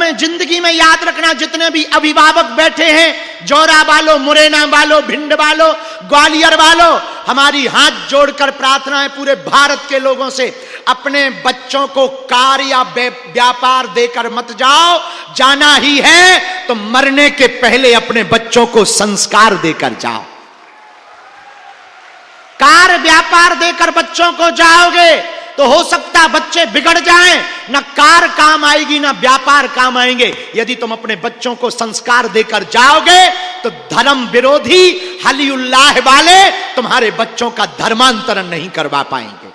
में जिंदगी में याद रखना, जितने भी अभिभावक बैठे हैं, जौरा वालों, मुरैना वालों, भिंड वालों, ग्वालियर वालों, हमारी हाथ जोड़कर प्रार्थना है पूरे भारत के लोगों से, अपने बच्चों को कार या व्यापार देकर मत जाओ। जाना ही है तो मरने के पहले अपने बच्चों को संस्कार देकर जाओ। कार व्यापार देकर बच्चों को जाओगे तो हो सकता है बच्चे बिगड़ जाएं, ना कार काम आएगी ना व्यापार काम आएंगे। यदि तुम अपने बच्चों को संस्कार देकर जाओगे तो धर्म विरोधी हलीउल्लाह वाले तुम्हारे बच्चों का धर्मांतरण नहीं करवा पाएंगे।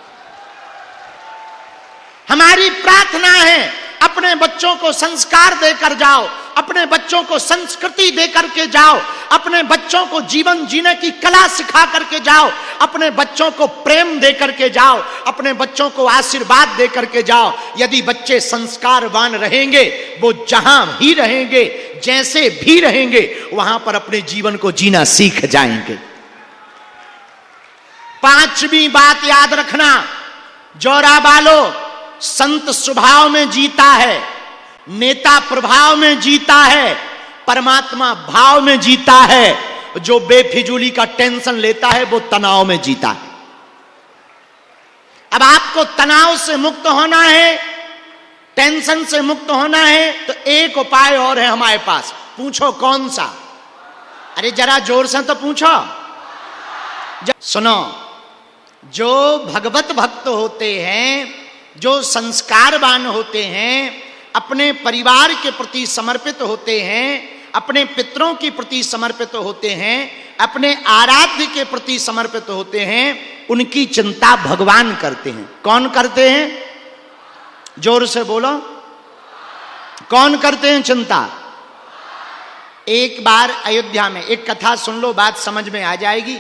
हमारी प्रार्थना है अपने बच्चों को संस्कार देकर जाओ, अपने बच्चों को संस्कृति देकर के जाओ, अपने बच्चों को जीवन जीने की कला सिखा करके जाओ, अपने बच्चों को प्रेम देकर के जाओ, अपने बच्चों को आशीर्वाद देकर के जाओ। यदि बच्चे संस्कारवान रहेंगे, वो जहां भी रहेंगे, जैसे भी रहेंगे, वहां पर अपने जीवन को जीना सीख जाएंगे। पांचवी बात याद रखना, जौरा वालों, संत स्वभाव में जीता है, नेता प्रभाव में जीता है, परमात्मा भाव में जीता है। जो बेफिजूली का टेंशन लेता है वो तनाव में जीता है। अब आपको तनाव से मुक्त होना है, टेंशन से मुक्त होना है, तो एक उपाय और है हमारे पास। पूछो कौन सा? अरे जरा जोर से तो पूछो। सुनो, जो भगवत भक्त होते हैं, जो संस्कारवान होते हैं, अपने परिवार के प्रति समर्पित होते हैं, अपने पितरों के प्रति समर्पित होते हैं, अपने आराध्य के प्रति समर्पित होते हैं, उनकी चिंता भगवान करते हैं। कौन करते हैं? जोर से बोलो, कौन करते हैं चिंता? एक बार अयोध्या में एक कथा सुन लो, बात समझ में आ जाएगी,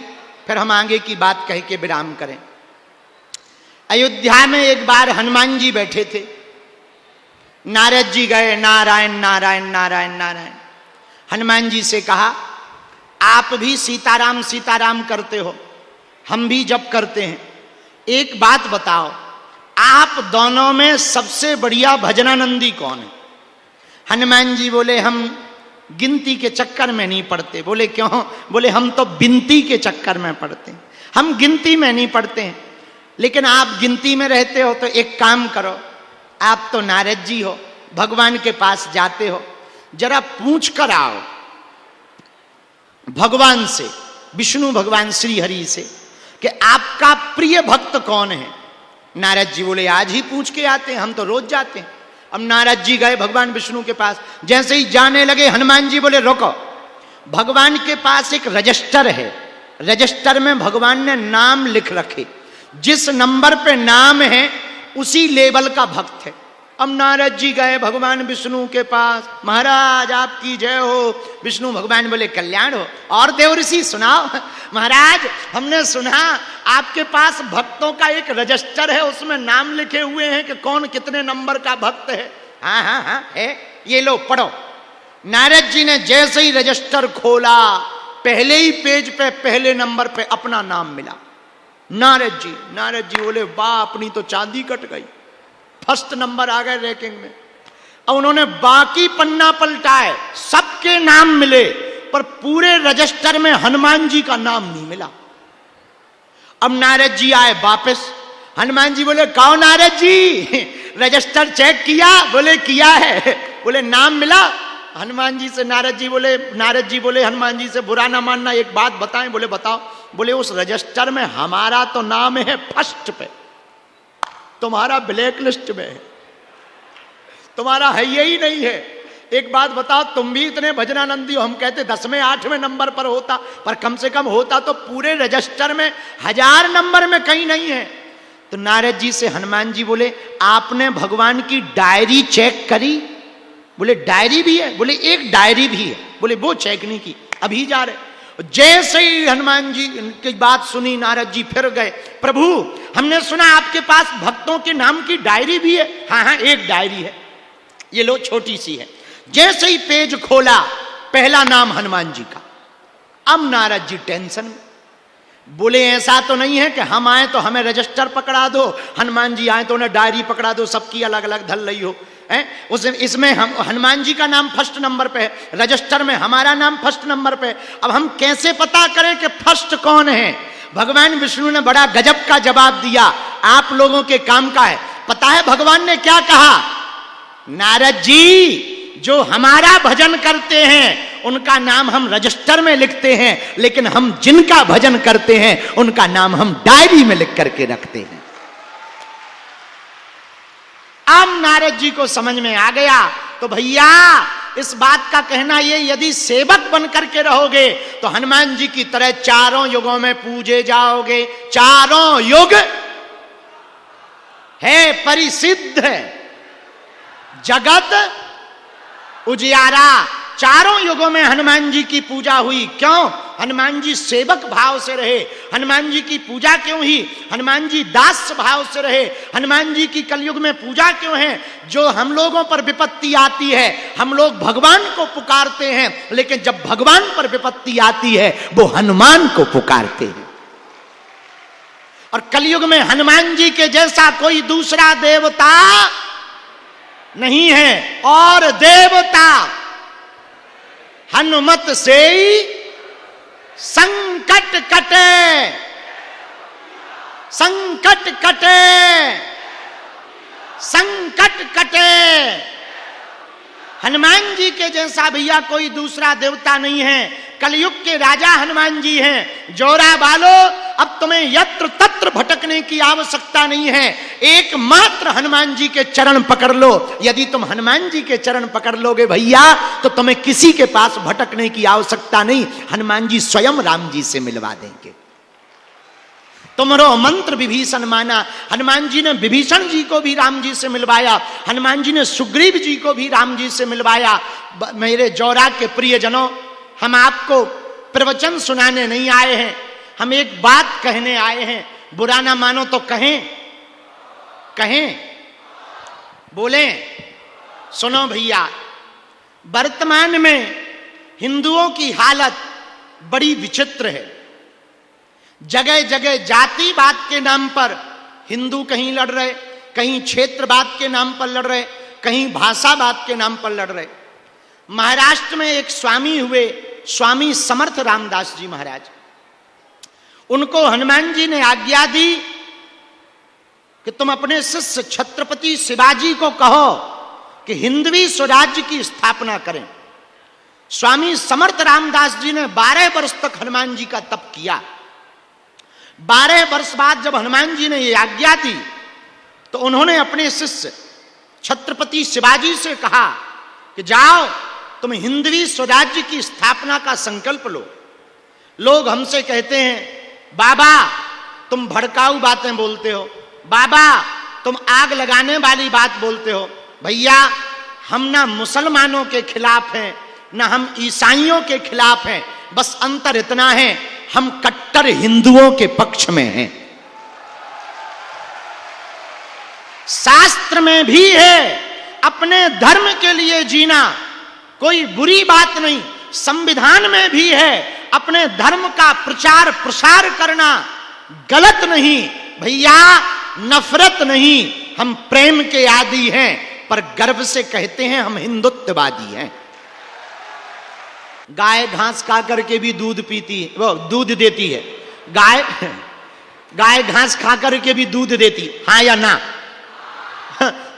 फिर हम आगे की बात कह के विराम करें। अयोध्या में एक बार हनुमान जी बैठे थे, नारद जी गए, नारायण नारायण नारायण नारायण। हनुमान जी से कहा, आप भी सीताराम सीताराम करते हो, हम भी जप करते हैं, एक बात बताओ, आप दोनों में सबसे बढ़िया भजनानंदी कौन है? हनुमान जी बोले, हम गिनती के चक्कर में नहीं पड़ते। बोले क्यों? बोले हम तो बिनती के चक्कर में पड़ते हैं, हम गिनती में नहीं पड़ते हैं। लेकिन आप गिनती में रहते हो तो एक काम करो, आप तो नारद जी हो, भगवान के पास जाते हो, जरा पूछ कर आओ भगवान से, विष्णु भगवान श्री हरि से, कि आपका प्रिय भक्त कौन है। नारद जी बोले, आज ही पूछ के आते हैं, हम तो रोज जाते हैं। अब नारद जी गए भगवान विष्णु के पास, जैसे ही जाने लगे, हनुमान जी बोले, रुको, भगवान के पास एक रजिस्टर है, रजिस्टर में भगवान ने नाम लिख रखे, जिस नंबर पे नाम है उसी लेवल का भक्त है। अब नारद जी गए भगवान विष्णु के पास, महाराज आपकी जय हो। विष्णु भगवान बोले, कल्याण हो। और देवऋषि सुनाओ। महाराज हमने सुना आपके पास भक्तों का एक रजिस्टर है, उसमें नाम लिखे हुए हैं कि कौन कितने नंबर का भक्त है। हाँ हाँ हाँ है, ये लो पढ़ो। नारद जी ने जैसे ही रजिस्टर खोला, पहले ही पेज पे पहले नंबर पे अपना नाम मिला। नारद जी बोले, वाह, अपनी तो चांदी कट गई, फर्स्ट नंबर आ गए रैंकिंग में। अब उन्होंने बाकी पन्ना पलटाए, सबके नाम मिले, पर पूरे रजिस्टर में हनुमान जी का नाम नहीं मिला। अब नारद जी आए वापस, हनुमान जी बोले, कहो नारद जी, रजिस्टर चेक किया? बोले किया है। बोले नाम मिला? हनुमान जी से नारद जी बोले हनुमान जी से, बुरा ना मानना, एक बात बताएं। बोले बताओ। बोले उस रजिस्टर में हमारा तो नाम है फर्स्ट पे, तुम्हारा ब्लैक लिस्ट में है, तुम्हारा है यही नहीं है। एक बात बताओ, तुम भी इतने भजनानंदी हो, हम कहते 10वें 8वें नंबर पर होता, पर कम से कम होता तो पूरे रजिस्टर में 1000 नंबर में कहीं नहीं है। तो नारद जी से हनुमान जी बोले, आपने भगवान की डायरी चेक करी? बोले डायरी भी है? बोले एक डायरी भी है। बोले वो चेक नहीं की, अभी जा रहे। जैसे ही हनुमान जी की बात सुनी, नारद जी फिर गए, प्रभु हमने सुना आपके पास भक्तों के नाम की डायरी भी है। हाँ हाँ एक डायरी है, ये लो छोटी सी है। जैसे ही पेज खोला, पहला नाम हनुमान जी का। अब नारद जी टेंशन में, बोले ऐसा तो नहीं है कि हम आए तो हमें रजिस्टर पकड़ा दो, हनुमान जी आए तो उन्हें डायरी पकड़ा दो, सबकी अलग अलग धल रही हो। इसमें हम हनुमान जी का नाम फर्स्ट नंबर पे है, रजिस्टर में हमारा नाम फर्स्ट नंबर पे। अब हम कैसे पता करें कि फर्स्ट कौन है? भगवान विष्णु ने बड़ा गजब का जवाब दिया, आप लोगों के काम का है। पता है भगवान ने क्या कहा? नारद जी, जो हमारा भजन करते हैं उनका नाम हम रजिस्टर में लिखते हैं, लेकिन हम जिनका भजन करते हैं उनका नाम हम डायरी में लिख करके रखते हैं। अब नारद जी को समझ में आ गया। तो भैया इस बात का कहना ये, यदि सेवक बन करके रहोगे तो हनुमान जी की तरह चारों युगों में पूजे जाओगे। चारों युग है परिसिद्ध है, जगत उजियारा। चारों युगों में हनुमान जी की पूजा हुई। क्यों? हनुमान जी सेवक भाव से रहे। हनुमान जी की पूजा क्यों हुई? हनुमान जी दास भाव से रहे। हनुमान जी की कलयुग में पूजा क्यों है? जो हम लोगों पर विपत्ति आती है हम लोग भगवान को पुकारते हैं, लेकिन जब भगवान पर विपत्ति आती है वो हनुमान को पुकारते हैं। और कलयुग में हनुमान जी के जैसा कोई दूसरा देवता नहीं है। और देवता हनुमत से संकट कटे, संकट कटे, संकट कटे। हनुमान जी के जैसा भैया कोई दूसरा देवता नहीं है। कलयुग के राजा हनुमान जी हैं। जोरा बालो, अब तुम्हें यत्र तत्र भटकने की आवश्यकता नहीं है। एकमात्र हनुमान जी के चरण पकड़ लो। यदि तुम हनुमान जी के चरण पकड़ लोगे भैया तो तुम्हें किसी के पास भटकने की आवश्यकता नहीं। हनुमान जी स्वयं राम जी से मिलवा देंगे। तुमरो मंत्र विभीषण माना। हनुमान जी ने विभीषण जी को भी राम जी से मिलवाया। हनुमान जी ने सुग्रीव जी को भी राम जी से मिलवाया। मेरे जौरा के प्रियजनों, हम आपको प्रवचन सुनाने नहीं आए हैं, हम एक बात कहने आए हैं। बुरा ना मानो तो कहें, कहें, बोलें। सुनो भैया, वर्तमान में हिंदुओं की हालत बड़ी विचित्र है। जगह जगह जातिवाद के नाम पर हिंदू कहीं लड़ रहे, कहीं क्षेत्रवाद के नाम पर लड़ रहे, कहीं भाषावाद के नाम पर लड़ रहे। महाराष्ट्र में एक स्वामी हुए, स्वामी समर्थ रामदास जी महाराज। उनको हनुमान जी ने आज्ञा दी कि तुम अपने शिष्य छत्रपति शिवाजी को कहो कि हिंदवी स्वराज्य की स्थापना करें। स्वामी समर्थ रामदास जी ने 12 वर्ष तक हनुमान जी का तप किया। 12 वर्ष बाद जब हनुमान जी ने ये आज्ञा दी तो उन्होंने अपने शिष्य छत्रपति शिवाजी से कहा कि जाओ तुम हिंदवी स्वराज्य की स्थापना का संकल्प लो। लोग हमसे कहते हैं बाबा तुम भड़काऊ बातें बोलते हो, बाबा तुम आग लगाने वाली बात बोलते हो। भैया हम ना मुसलमानों के खिलाफ हैं ना हम ईसाइयों के खिलाफ हैं, बस अंतर इतना है हम कट्टर हिंदुओं के पक्ष में हैं। शास्त्र में भी है अपने धर्म के लिए जीना कोई बुरी बात नहीं। संविधान में भी है अपने धर्म का प्रचार प्रसार करना गलत नहीं। भैया नफरत नहीं, हम प्रेम के आदी हैं, पर गर्व से कहते हैं हम हिंदुत्ववादी हैं। गाय घास खा करके भी दूध पीती है, वो दूध देती है। गाय घास खा करके भी दूध देती, हाँ या ना?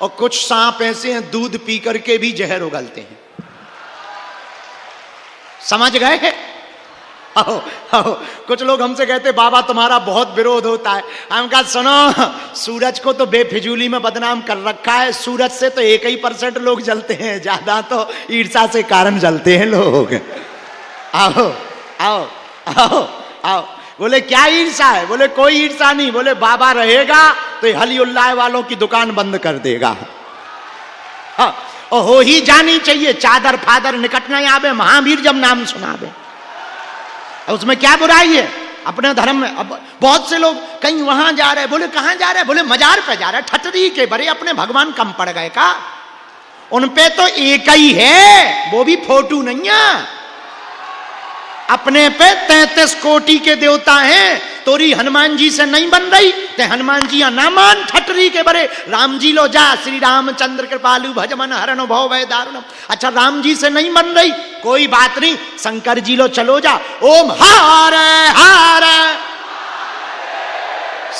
और कुछ सांप ऐसे हैं दूध पी करके भी जहर उगलते हैं। समझ गए? आओ, आओ। कुछ लोग हमसे कहते बाबा तुम्हारा बहुत विरोध होता है। हम कहा सुनो, सूरज को तो बेफिजूली में बदनाम कर रखा है। सूरज से तो 1% लोग जलते हैं, ज्यादा तो ईर्षा से कारण जलते हैं लोग। आओ आओ आओ आओ। बोले क्या ईर्षा है? बोले कोई ईर्षा नहीं। बोले बाबा रहेगा तो हलीउल्लाह वालों की दुकान बंद कर देगा। हाँ, और हो ही जानी चाहिए। चादर फादर निकट न आवे, महावीर जब नाम सुनावे, उसमें क्या बुराई है? अपने धर्म में। अब बहुत से लोग कहीं वहां जा रहे, बोले कहां जा रहे? बोले मजार पे जा रहे। ठटरी के बड़े अपने भगवान कम पड़ गए का? उनपे तो एक ही है, वो भी फोटो नहीं है। अपने पे 33 कोटि के देवता हैं, तोरी हनुमान जी से नहीं बन रही ते हनुमान जी ना मान ठटरी के बरे राम जी लो जा श्री रामचंद्र कृपालु भजमन हरण भव भय दारुण। अच्छा राम जी से नहीं बन रही, कोई बात नहीं, शंकर जी लो चलो जा, ओम हार हार।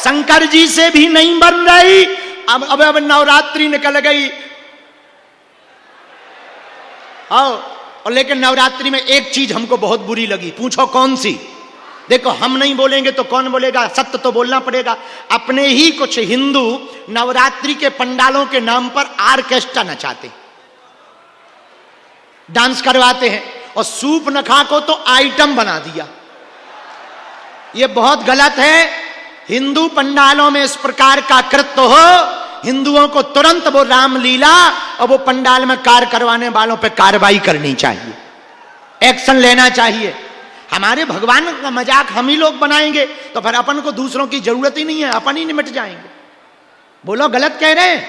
शंकर जी से भी नहीं बन रही, अब नवरात्रि निकल गई। आओ, और लेकिन नवरात्रि में एक चीज हमको बहुत बुरी लगी, पूछो कौन सी? देखो हम नहीं बोलेंगे तो कौन बोलेगा, सत्य तो बोलना पड़ेगा। अपने ही कुछ हिंदू नवरात्रि के पंडालों के नाम पर आर्केस्ट्रा नचाते, डांस करवाते हैं, और सूप नखा को तो आइटम बना दिया। यह बहुत गलत है। हिंदू पंडालों में इस प्रकार का कृत्य हो, हिंदुओं को तुरंत वो रामलीला और वो पंडाल में कार्य करवाने वालों पे कार्रवाई करनी चाहिए, एक्शन लेना चाहिए। हमारे भगवान का मजाक हम ही लोग बनाएंगे तो फिर अपन को दूसरों की जरूरत ही नहीं है, अपन ही निमट जाएंगे। बोलो गलत कह रहे हैं?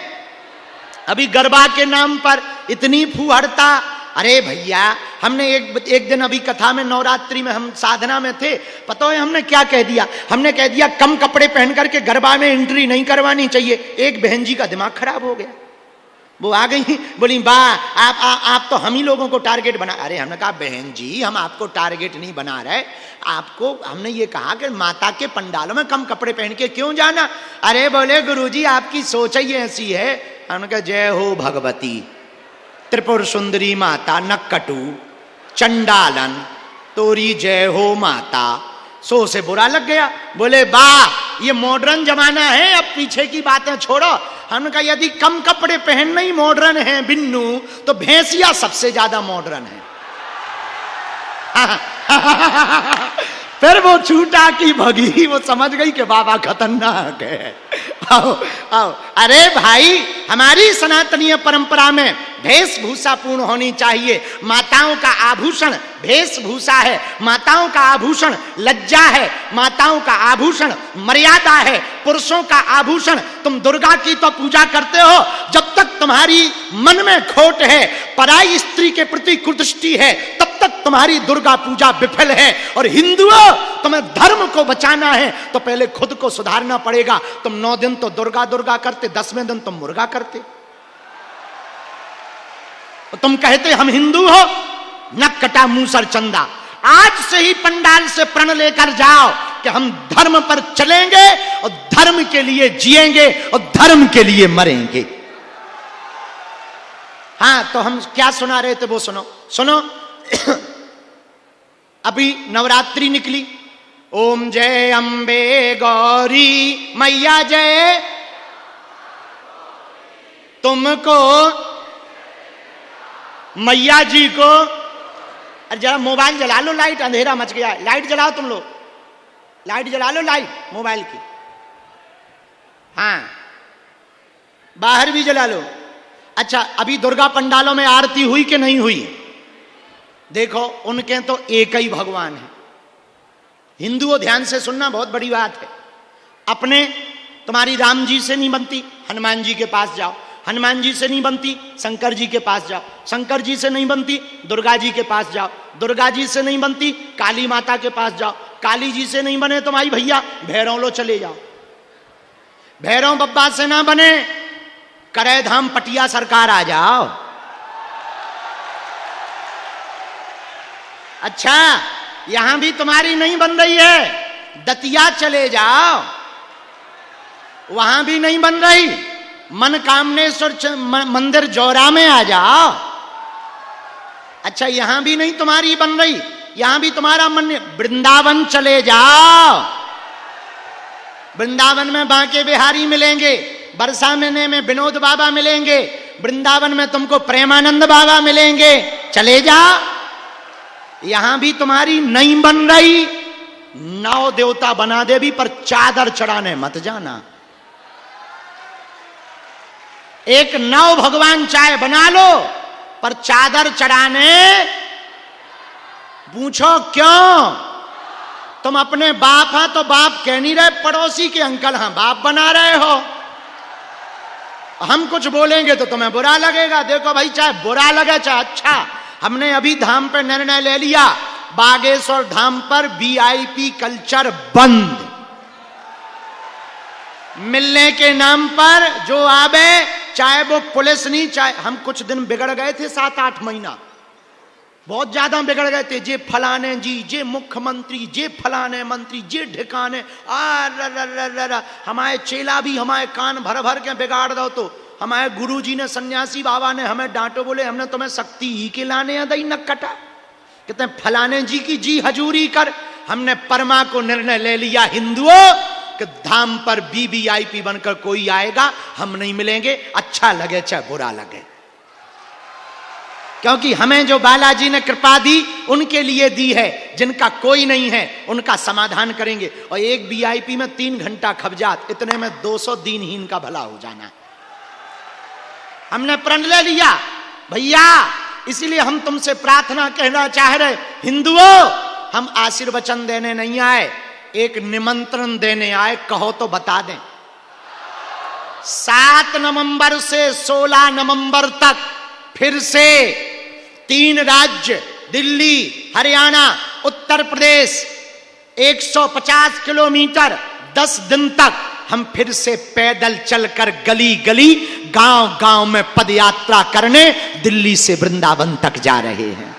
अभी गरबा के नाम पर इतनी फूहड़ता। अरे भैया, हमने एक दिन अभी कथा में नवरात्रि में हम साधना में थे, पता है हमने क्या कह दिया? हमने कह दिया कम कपड़े पहन करके गरबा में एंट्री नहीं करवानी चाहिए। एक बहन जी का दिमाग खराब हो गया, वो आ गई, बोली बा आप तो हम ही लोगों को टारगेट बना। अरे हमने कहा बहन जी हम आपको टारगेट नहीं बना रहे, आपको हमने ये कहा कि माता के पंडालों में कम कपड़े पहन के क्यों जाना। अरे बोले गुरुजी आपकी सोच ही ऐसी है। हमने कहा जय हो भगवती त्रिपुर सुंदरी माता नक्कटू चंडालन तोरी जय हो माता। सो से बुरा लग गया, बोले वाह ये मॉडर्न जमाना है, अब पीछे की बातें छोड़ो। हमने कहा यदि कम कपड़े पहनना ही मॉडर्न है बिन्नू, तो भैंसिया सबसे ज्यादा मॉडर्न है। फिर वो छूटा की भगी, वो समझ गई कि बाबा खतरनाक है। आओ आओ, अरे भाई हमारी सनातनीय परंपरा में वेशभूषा पूर्ण होनी चाहिए। माताओं का आभूषण वेशभूषा है, माताओं का आभूषण लज्जा है, माताओं का आभूषण मर्यादा है, पुरुषों का आभूषण। तुम दुर्गा की तो पूजा करते हो, जब तक तुम्हारी मन में खोट है, पराई स्त्री के प्रति कुदृष्टि है, तब तक तुम्हारी दुर्गा पूजा विफल है। और हिंदुओं तुम्हें धर्म को बचाना है तो पहले खुद को सुधारना पड़ेगा। तुम 9 दिन तो दुर्गा दुर्गा करते, 10वें दिन तुम मुर्गा करते। तुम कहते हम हिंदू हो, नक कटा मुंह सर चंदा। आज से ही पंडाल से प्रण लेकर जाओ कि हम धर्म पर चलेंगे और धर्म के लिए जिएंगे और धर्म के लिए मरेंगे। हाँ, तो हम क्या सुना रहे थे वो सुनो सुनो। अभी नवरात्रि निकली, ओम जय अंबे गौरी मैया जय, तुमको मैया जी को। अरे जरा मोबाइल जला लो, लाइट अंधेरा मच गया है, लाइट जलाओ तुम लोग, लाइट जला लो, लाइट मोबाइल की। हाँ बाहर भी जला लो। अच्छा अभी दुर्गा पंडालों में आरती हुई कि नहीं हुई? देखो उनके तो एक ही भगवान है। हिंदुओं ध्यान से सुनना, बहुत बड़ी बात है। अपने तुम्हारी राम जी से नहीं बनती, हनुमान जी के पास जाओ। हनुमान जी से नहीं बनती, शंकर जी के पास जाओ। शंकर जी से नहीं बनती, दुर्गा जी के पास जाओ। दुर्गा जी से नहीं बनती, काली माता के पास जाओ। काली जी से नहीं बने तो भाई भैया भैरव लो चले जाओ। भैरव बब्बा से ना बने, करेधाम पटिया सरकार आ जाओ। अच्छा यहां भी तुम्हारी नहीं बन रही है, दतिया चले जाओ, वहां भी नहीं बन रही। मनकामनेश्वर मंदिर जौरा में आ जाओ। अच्छा यहां भी नहीं तुम्हारी बन रही, यहां भी तुम्हारा मन, वृंदावन चले जाओ। वृंदावन में बांके बिहारी मिलेंगे, बरसा महीने में विनोद बाबा मिलेंगे, वृंदावन में तुमको प्रेमानंद बाबा मिलेंगे, चले जाओ। यहां भी तुम्हारी नहीं बन रही, 9 देवता बना दे भी, पर चादर चढ़ाने मत जाना। एक 9 भगवान चाहे बना लो, पर चादर चढ़ाने, पूछो क्यों? तुम अपने बाप है तो बाप कह नहीं रहे, पड़ोसी के अंकल हाँ बाप बना रहे हो। हम कुछ बोलेंगे तो तुम्हें बुरा लगेगा। देखो भाई, चाहे बुरा लगे चाहे अच्छा, हमने अभी धाम पे निर्णय ले लिया, बागेश्वर धाम पर VIP कल्चर बंद। मिलने के नाम पर जो आवे, चाहे वो पुलिस नहीं, चाहे हम कुछ दिन बिगड़ गए थे, 7-8 महीना बहुत ज्यादा बिगड़ गए थे। जे फलाने जी, जे मुख्यमंत्री, जे फलाने मंत्री, जे ढिकाने, हमारे चेला भी हमारे कान भर भर के बिगाड़ दो। तो हमारे गुरुजी ने, सन्यासी बाबा ने हमें डांटो, बोले हमने तुम्हें शक्ति ही के लाने अदई न कटा। कहते हैं फलाने जी की जी हजूरी कर। हमने परमा को निर्णय ले लिया हिंदुओं कि धाम पर वीवीआईपी बनकर कोई आएगा, हम नहीं मिलेंगे, अच्छा लगे चाहे बुरा लगे, क्योंकि हमें जो बालाजी ने कृपा दी उनके लिए दी है, जिनका कोई नहीं है उनका समाधान करेंगे। और एक वीआईपी में 3 घंटा खबजात, इतने में 200 दीनहीन का भला हो जाना। हमने प्रण ले लिया भैया, इसीलिए हम तुमसे प्रार्थना कहना चाह रहे, हिंदुओं हम आशीर्वचन देने नहीं आए, एक निमंत्रण देने आए, कहो तो बता दें। 7 नवंबर से 16 नवंबर तक फिर से 3 राज्य, दिल्ली, हरियाणा, उत्तर प्रदेश, 150 किलोमीटर 10 दिन तक हम फिर से पैदल चलकर गली गली, गांव गांव में पदयात्रा करने दिल्ली से वृंदावन तक जा रहे हैं।